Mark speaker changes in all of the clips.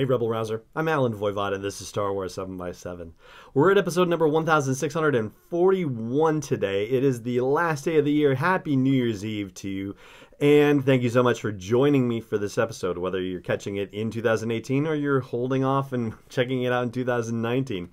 Speaker 1: Hey Rebel Rouser, I'm Alan Voivod and this is Star Wars 7x7. We're at episode number 1641 today. It is the last day of the year. Happy New Year's Eve to you. And thank you so much for joining me for this episode, whether you're catching it in 2018 or you're holding off and checking it out in 2019.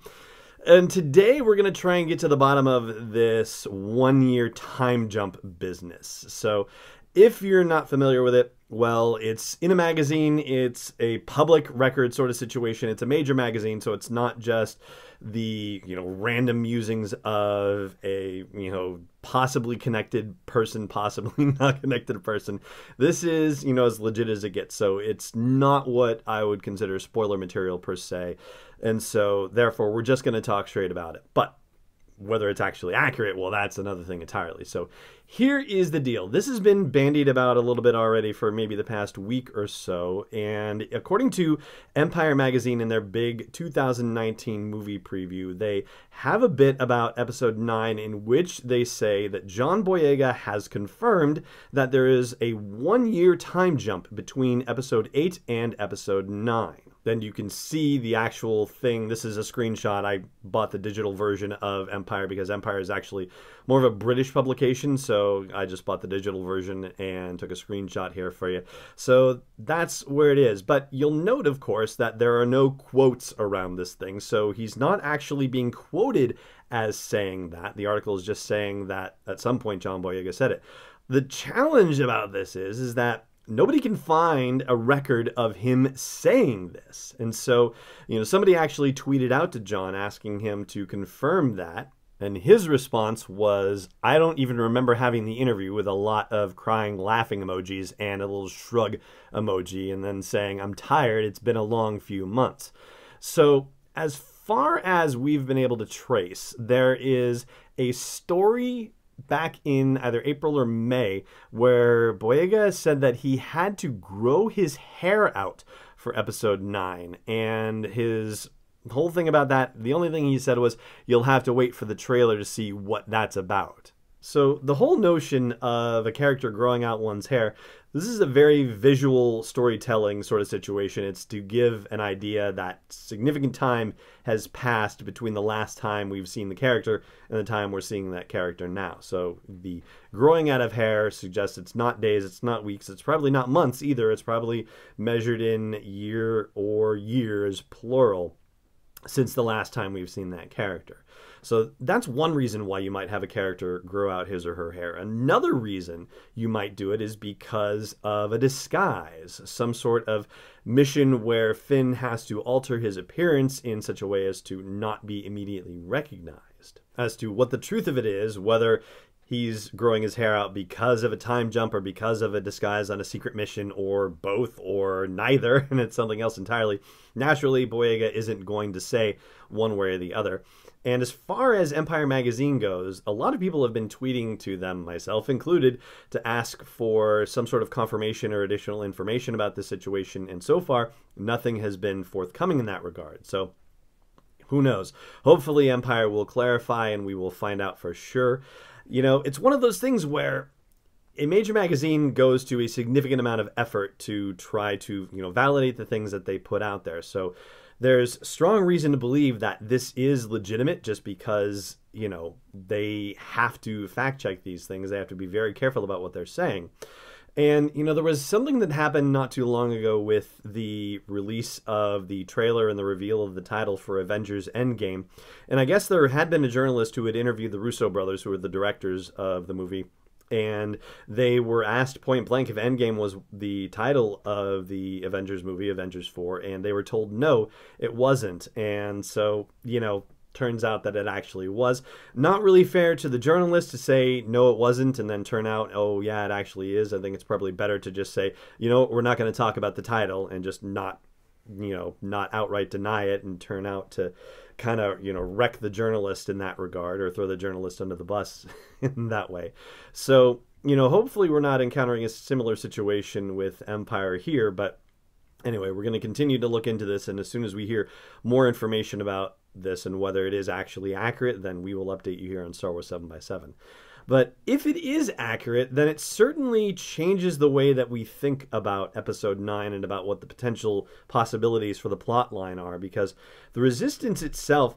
Speaker 1: And today we're going to try and get to the bottom of this one-year time jump business. So if you're not familiar with it, well, it's in a magazine, it's a public record sort of situation, it's a major magazine, so it's not just the, random musings of a, possibly connected person, possibly not connected person. This is, as legit as it gets, so it's not what I would consider spoiler material per se, and so therefore we're just going to talk straight about it. But whether it's actually accurate, well, that's another thing entirely. So here is the deal. This has been bandied about a little bit already for maybe the past week or so. And according to Empire Magazine in their big 2019 movie preview, they have a bit about episode 9 in which they say that John Boyega has confirmed that there is a one-year time jump between episode 8 and episode 9. Then you can see the actual thing. This is a screenshot. I bought the digital version of Empire because Empire is actually more of a British publication, so I just bought the digital version and took a screenshot here for you. So that's where it is. But you'll note, of course, that there are no quotes around this thing, so he's not actually being quoted as saying that. The article is just saying that at some point John Boyega said it. The challenge about this is that nobody can find a record of him saying this. And so, somebody actually tweeted out to John asking him to confirm that. And his response was, I don't even remember having the interview, with a lot of crying, laughing emojis and a little shrug emoji, and then saying, I'm tired, it's been a long few months. So as far as we've been able to trace, there is a story back in either April or May where Boyega said that he had to grow his hair out for episode 9, and his whole thing about that, the only thing he said was, you'll have to wait for the trailer to see what that's about. So the whole notion of a character growing out one's hair, this is a very visual storytelling sort of situation. It's to give an idea that significant time has passed between the last time we've seen the character and the time we're seeing that character now. So the growing out of hair suggests it's not days, it's not weeks, it's probably not months either. It's probably measured in year or years, plural, since the last time we've seen that character. So that's one reason why you might have a character grow out his or her hair. Another reason you might do it is because of a disguise, some sort of mission where Finn has to alter his appearance in such a way as to not be immediately recognized. As to what the truth of it is, whether he's growing his hair out because of a time jump or because of a disguise on a secret mission, or both or neither, and it's something else entirely, naturally Boyega isn't going to say one way or the other. And as far as Empire Magazine goes, a lot of people have been tweeting to them, myself included, to ask for some sort of confirmation or additional information about this situation, and so far nothing has been forthcoming in that regard. So who knows? Hopefully Empire will clarify and we will find out for sure. It's one of those things where a major magazine goes to a significant amount of effort to try to, validate the things that they put out there. So there's strong reason to believe that this is legitimate, just because, they have to fact check these things. They have to be very careful about what they're saying. And, there was something that happened not too long ago with the release of the trailer and the reveal of the title for Avengers Endgame. And I guess there had been a journalist who had interviewed the Russo brothers, who were the directors of the movie. And they were asked point blank if Endgame was the title of the Avengers movie, Avengers 4. And they were told no, it wasn't. And so, turns out that it actually was. Not really fair to the journalist to say, no, it wasn't, and then turn out, oh, yeah, it actually is. I think it's probably better to just say, we're not going to talk about the title, and just not outright deny it, and turn out to kind of, wreck the journalist in that regard, or throw the journalist under the bus in that way. So, hopefully we're not encountering a similar situation with Empire here, but anyway, we're going to continue to look into this, and as soon as we hear more information about this and whether it is actually accurate, then we will update you here on Star Wars 7x7. But if it is accurate, then it certainly changes the way that we think about Episode 9 and about what the potential possibilities for the plot line are, because the Resistance itself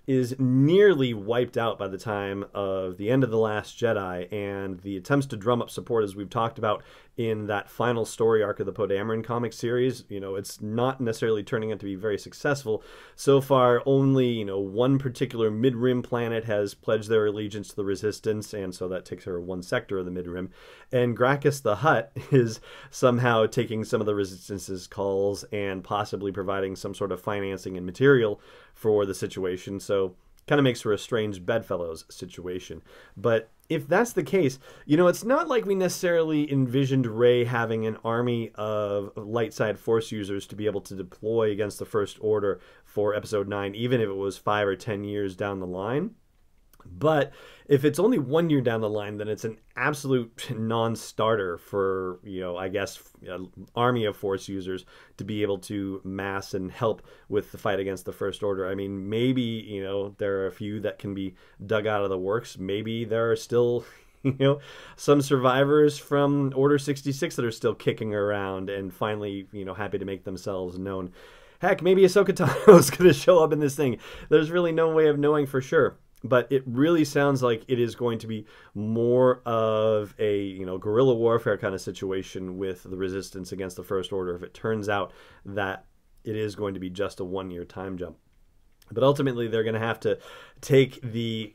Speaker 1: is nearly wiped out by the time of the end of The Last Jedi, and the attempts to drum up support, as we've talked about in that final story arc of the Poe Dameron comic series, it's not necessarily turning out to be very successful. So far, only, one particular Mid-Rim planet has pledged their allegiance to the Resistance, and so that takes her one sector of the Mid-Rim. And Gracchus the Hutt is somehow taking some of the Resistance's calls and possibly providing some sort of financing and material for the situation. So kind of makes for a strange bedfellows situation. But if that's the case, it's not like we necessarily envisioned Rey having an army of light side Force users to be able to deploy against the First Order for Episode 9, even if it was 5 or 10 years down the line. But if it's only 1 year down the line, then it's an absolute non-starter for, I guess, an army of Force users to be able to mass and help with the fight against the First Order. I mean, maybe, there are a few that can be dug out of the works. Maybe there are still, some survivors from Order 66 that are still kicking around and finally, happy to make themselves known. Heck, maybe Ahsoka Tano is going to show up in this thing. There's really no way of knowing for sure. But it really sounds like it is going to be more of a, guerrilla warfare kind of situation with the Resistance against the First Order if it turns out that it is going to be just a 1 year time jump. But ultimately, they're going to have to take the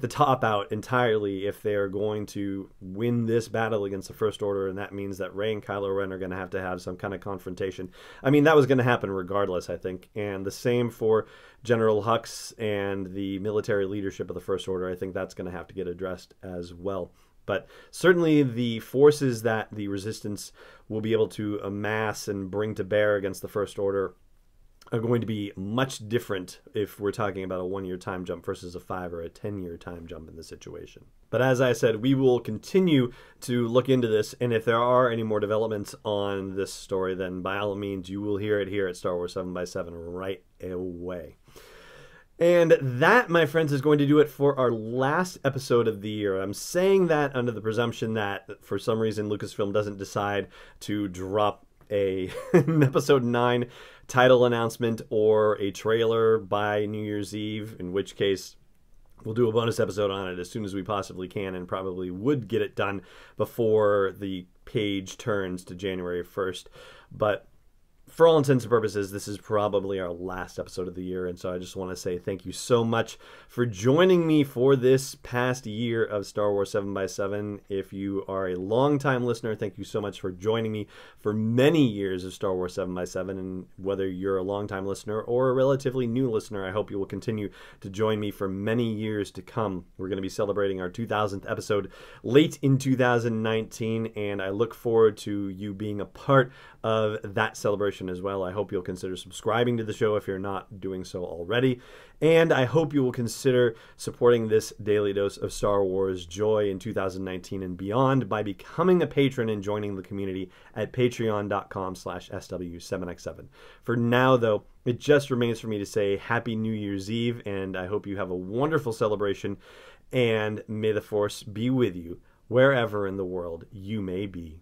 Speaker 1: top out entirely if they are going to win this battle against the First Order, and that means that Rey and Kylo Ren are going to have some kind of confrontation. I mean, that was going to happen regardless, I think. And the same for General Hux and the military leadership of the First Order. I think that's going to have to get addressed as well. But certainly the forces that the Resistance will be able to amass and bring to bear against the First Order are going to be much different if we're talking about a 1 year time jump versus a 5 or a 10 year time jump in this situation. But as I said, we will continue to look into this, and if there are any more developments on this story, then by all means you will hear it here at Star Wars 7x7 right away. And that, my friends, is going to do it for our last episode of the year. I'm saying that under the presumption that for some reason Lucasfilm doesn't decide to drop an episode 9 title announcement or a trailer by New Year's Eve, in which case we'll do a bonus episode on it as soon as we possibly can, and probably would get it done before the page turns to January 1st. But for all intents and purposes, this is probably our last episode of the year, and so I just want to say thank you so much for joining me for this past year of Star Wars 7x7. If you are a long-time listener, thank you so much for joining me for many years of Star Wars 7x7, and whether you're a long-time listener or a relatively new listener, I hope you will continue to join me for many years to come. We're going to be celebrating our 2000th episode late in 2019, and I look forward to you being a part of that celebration as well. I hope you'll consider subscribing to the show if you're not doing so already. And I hope you will consider supporting this daily dose of Star Wars joy in 2019 and beyond by becoming a patron and joining the community at patreon.com/SW7x7. For now, though, it just remains for me to say Happy New Year's Eve, and I hope you have a wonderful celebration, and may the Force be with you wherever in the world you may be.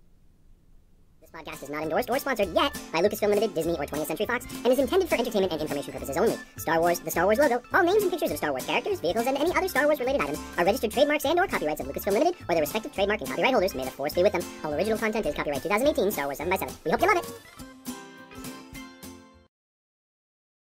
Speaker 2: This podcast is not endorsed or sponsored yet by Lucasfilm Limited, Disney, or 20th Century Fox, and is intended for entertainment and information purposes only. Star Wars, the Star Wars logo, all names and pictures of Star Wars characters, vehicles, and any other Star Wars-related items are registered trademarks and or copyrights of Lucasfilm Limited or their respective trademark and copyright holders. May the Force be with them. All original content is copyright 2018 Star Wars 7x7. We hope you love it!